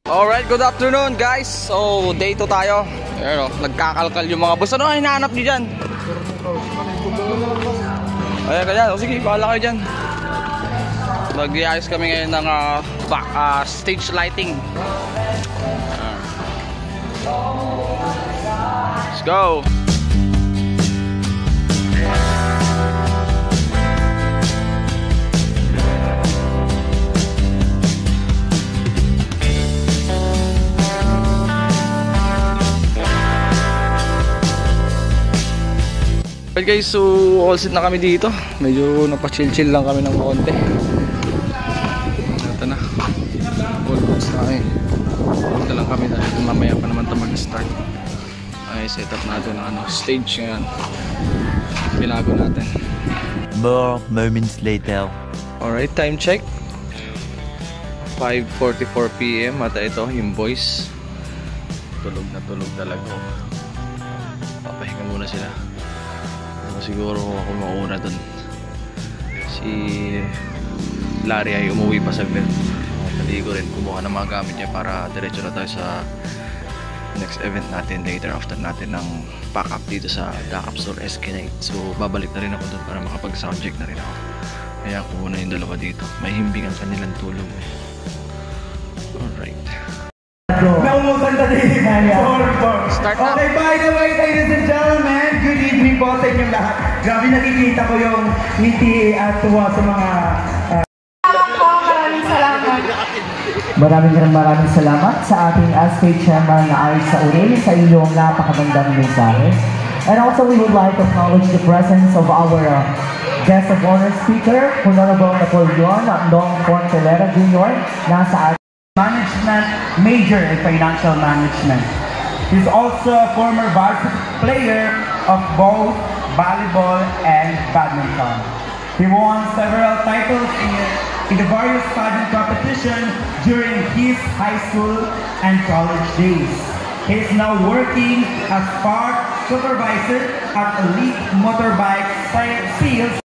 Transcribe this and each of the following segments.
Alright, good afternoon guys. So, day 2 tayo. Ayan o, nagkakalkal yung mga bus. Ano ang hinahanap nyo dyan? Ayan ka dyan. O sige, bahala kayo dyan. Mag-iayos kami ngayon ng stage lighting. Let's go! Well guys, so all set na kami dito. Medyo napachill-chill lang kami ng konti. Ito na. All goods na kami. Ito lang kami dahil mamaya pa naman ito mag-start. Ay, set up natin ang stage ngayon. Binago natin. More moments later. Alright, time check. 5:44 PM at ito yung boys. Tulog na tulog talaga. Papahinga muna sila. Siguro ako mauna dun. Si Larry ay umuwi pa saglit. Maligo rin, kumuha ng mga gamit niya para diretso na tayo sa next event natin later after natin ng pack up dito sa Dakap Store SK Night. So babalik na rin ako dun para makapag soundcheck na rin ako. Kaya ako muna yung dalawa dito. May himbing ang kanilang tulog. Alright. Nauusan na din. Start na. Okay, by the way, ladies and gentlemen, good evening po sa inyong lahat. Grabe, nakikita ko yung ngiti at tuwa sa mga... Maraming salamat. Maraming salamat sa ating State Chairman na Aris Saurel sa iyong napakagandang mensahe. And also we would like to acknowledge the presence of our guest of honor speaker, Honorable Napoleon Dong Fontelera Jr. nasa ating Management major in financial management. He's also a former varsity player of both volleyball and badminton. He won several titles in the various pageant competitions during his high school and college days. He is now working as park supervisor at Elite Motorbike Sales.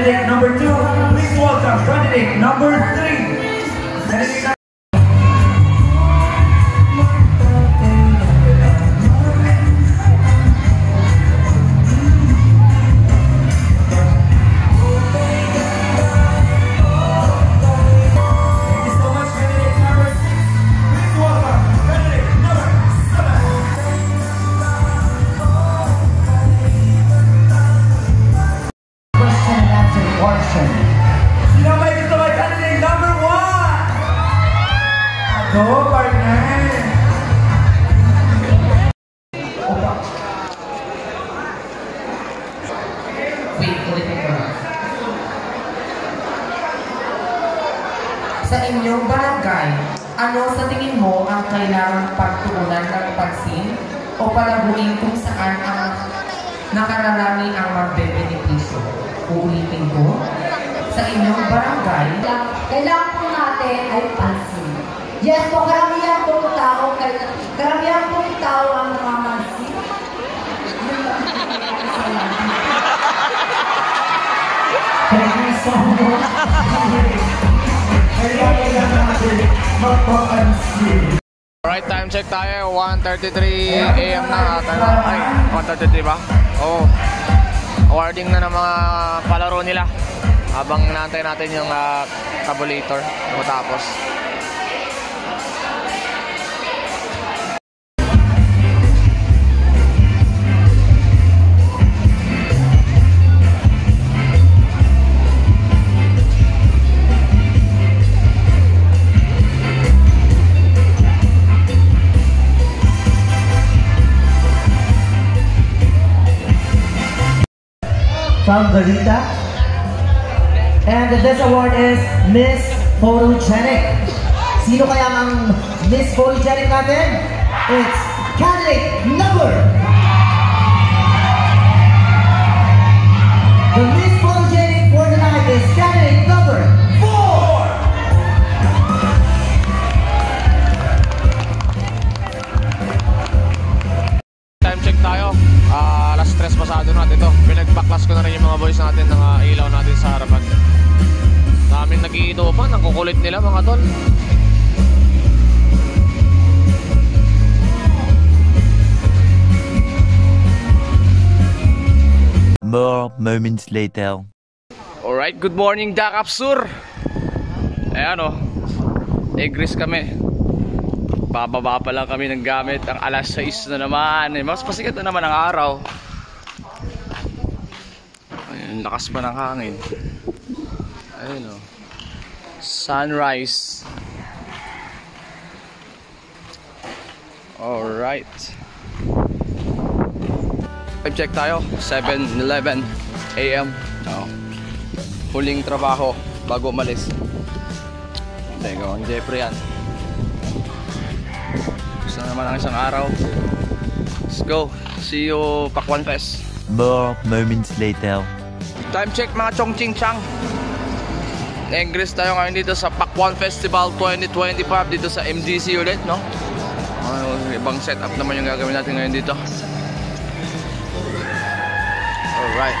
candidate number 2. Please welcome candidate number 3. Candidate go, partner! Wait, ulitin ko. Sa inyong barangay, ano sa tingin mo ang kailangang pagtuunan ng pansin o palaguin kung saan ang nakararami ang magbebenepisyo? Uulitin ko. Sa inyong barangay, Kailangan po natin ay pansin. Yes po, karamihan pong tao ang namamansin. Thank you so much. Kailangan natin magpapansin. Alright, time check tayo. 1:33 AM na. Ay, 1:33 ba? Oo. Awarding na ng mga palaro nila. Habang naantay natin yung tabulator matapos. From Garita. And this award is Miss Photogenic. Sino kaya ang Miss Photogenic natin? It's candidate number. The Miss Photogenic for tonight is candidate number 4. Time check tayo. Alas 3 pasado natin ito. Pinagpaklas ko na rin yung mga boys natin ng ilaw natin sa harapan. Daming nag-iitopan, ang kukulit nila mga tol. More moments later. Alright, good morning Dakap Sur. Ayan o, egris kami. Bababa pa lang kami ng gamit. Ang alas 6 na naman. Mas pasikat na naman ang araw. Ayun, lakas pa ng hangin. Ayun o, sunrise. Alright, time check tayo. 7:11 AM. Huling trabaho bago umalis. Teka, ang Jeffrey yan. Gusto na naman ang isang araw. Let's go. See you Pakwan Fest. More moments later. Time check mga chong ching chang. Engris tayo ngayon dito sa Pakwan Festival 2025 dito sa MDC ulit, no? Ibang setup naman yung gagawin natin ngayon dito. Alright.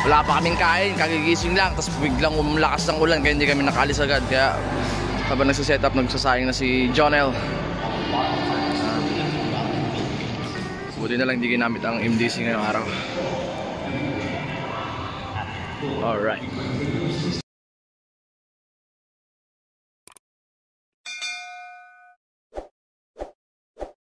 Wala pa kaming kain, kagigising lang, tapos biglang umlakas ng ulan kaya hindi kami nakalis agad. Kaya habang nagsiset up, nagsasayang na si Jonel. Buti na lang hindi ginamit ang MDC ngayong araw. Alright.